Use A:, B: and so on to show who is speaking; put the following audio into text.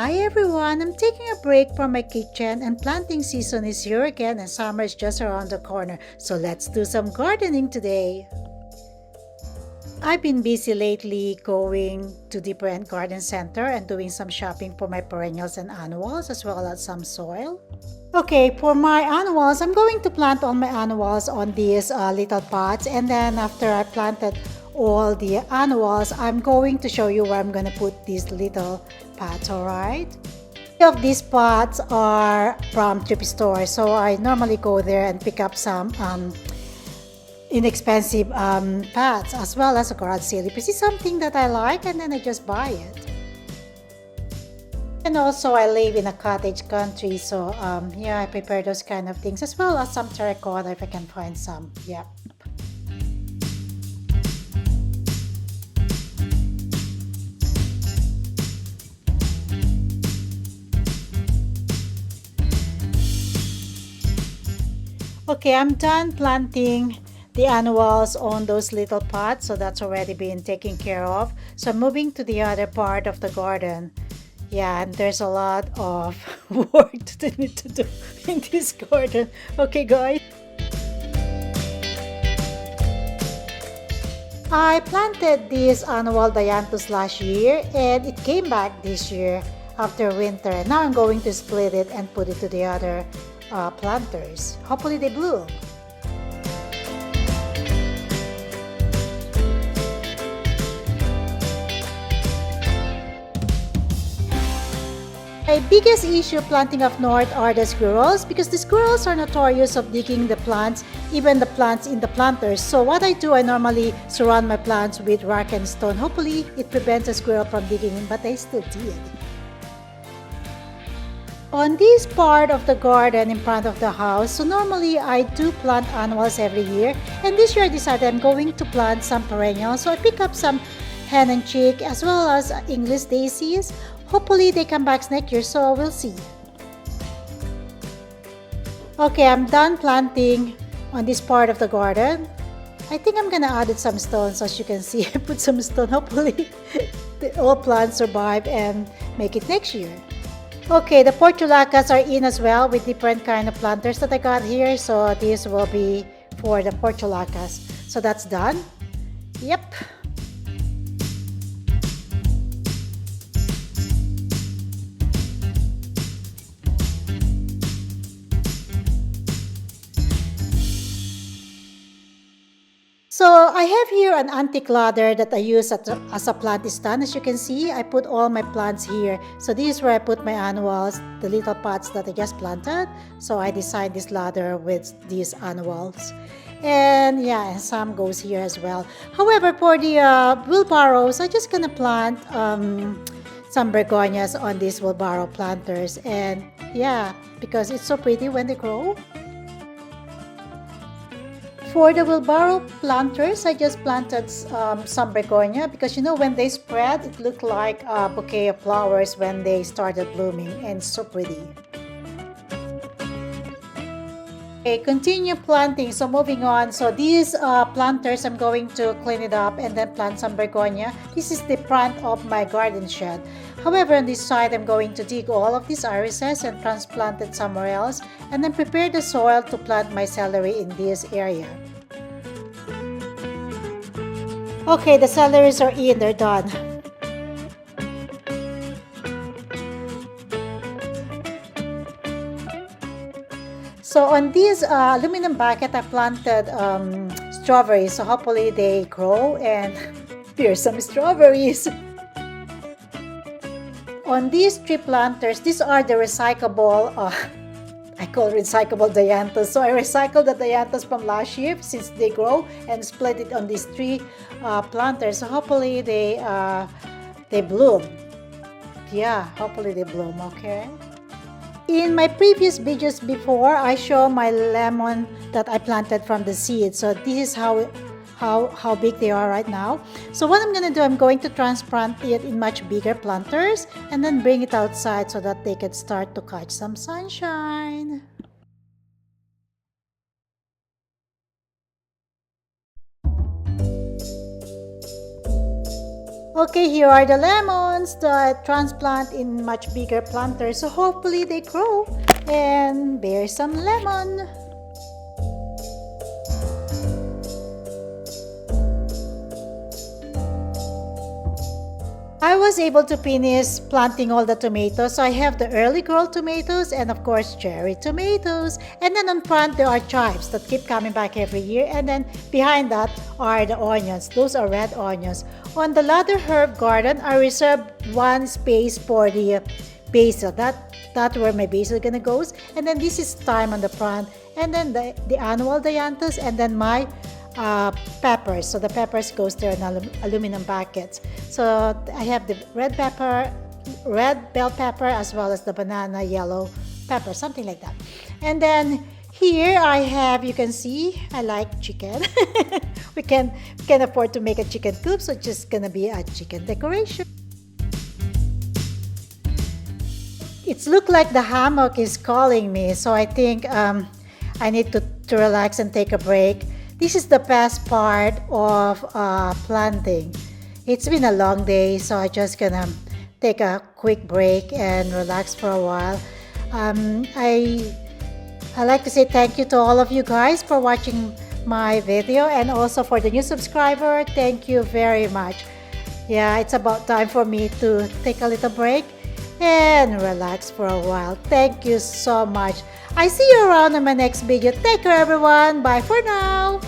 A: Hi everyone, I'm taking a break from my kitchen and planting season is here again and summer is just around the corner. So let's do some gardening today. I've been busy lately going to different garden center and doing some shopping for my perennials and annuals as well as some soil. Okay, for my annuals, I'm going to plant all my annuals on these little pots and then after I planted all the annuals, I'm going to show you where I'm going to put these little pots, alright? Of these pots are from thrift store, so I normally go there and pick up some inexpensive pots as well as a garage sale. If you see something that I like and then I just buy it. And also I live in a cottage country, so yeah, I prepare those kind of things as well as some terracotta if I can find some. Yeah. Okay, I'm done planting the annuals on those little pots, so that's already been taken care of. So I'm moving to the other part of the garden. Yeah, and there's a lot of work that I need to do in this garden. Okay, guys. I planted this annual dianthus last year and it came back this year after winter. Now I'm going to split it and put it to the other planters. Hopefully they bloom. My biggest issue planting up north are the squirrels because the squirrels are notorious of digging the plants, even the plants in the planters. So what I do, I normally surround my plants with rock and stone. Hopefully it prevents a squirrel from digging in, but they still did. On this part of the garden in front of the house, so normally I do plant annuals every year, and this year I decided I'm going to plant some perennials. So I pick up some hen and chick as well as English daisies. Hopefully they come back next year, so we'll see. Okay, I'm done planting on this part of the garden. I think I'm gonna add some stones. As you can see, I put some stone. Hopefully all plants survive and make it next year. Okay, the portulacas are in as well with different kind of planters that I got here. So this will be for the portulacas. So that's done. Yep. So I have here an antique ladder that I use as a plant stand. As you can see, I put all my plants here. So this is where I put my annuals, the little pots that I just planted. So I designed this ladder with these annuals. And yeah, and some goes here as well. However, for the wheelbarrows, I'm just gonna plant some begonias on these wheelbarrow planters. And yeah, because it's so pretty when they grow. For the wheelbarrow planters, I just planted some begonia because you know when they spread, it looked like a bouquet of flowers when they started blooming and so pretty. Okay, continue planting. So moving on. So these planters, I'm going to clean it up and then plant some begonia. This is the front of my garden shed. However, on this side, I'm going to dig all of these irises and transplant it somewhere else and then prepare the soil to plant my celery in this area. Okay, the celeries are in, they're done. So on this aluminum bucket, I planted strawberries. So hopefully they grow and here's some strawberries. On these tree planters, these are the recyclable, I call recyclable dianthus. So I recycled the dianthus from last year since they grow and split it on these three planters. So hopefully they bloom. Yeah, hopefully they bloom, okay? In my previous videos before, I show my lemon that I planted from the seed. So this is how big they are right now. So what I'm gonna do, I'm going to transplant it in much bigger planters and then bring it outside so that they can start to catch some sunshine. Okay, here are the lemons that transplant in much bigger planters. So hopefully they grow and bear some lemon. I was able to finish planting all the tomatoes. So I have the early growth tomatoes and of course cherry tomatoes. And then on front there are chives that keep coming back every year. And then behind that are the onions. Those are red onions. On the ladder herb garden, I reserved one space for the basil. That's where my basil gonna goes. And then this is thyme on the front. And then the annual dianthus and then my peppers. So the peppers goes there in aluminum buckets. So I have the red pepper, red bell pepper, as well as the banana yellow pepper, something like that. And then here I have, you can see, I like chicken. we can afford to make a chicken coop, so it's just gonna be a chicken decoration. It's look like the hammock is calling me, so I think I need to relax and take a break. This is the best part of planting. It's been a long day, so I'm just gonna take a quick break and relax for a while. I like to say thank you to all of you guys for watching my video, and also for the new subscriber. Thank you very much. Yeah, it's about time for me to take a little break and relax for a while. Thank you so much. I see you around in my next video. Take care, everyone. Bye for now.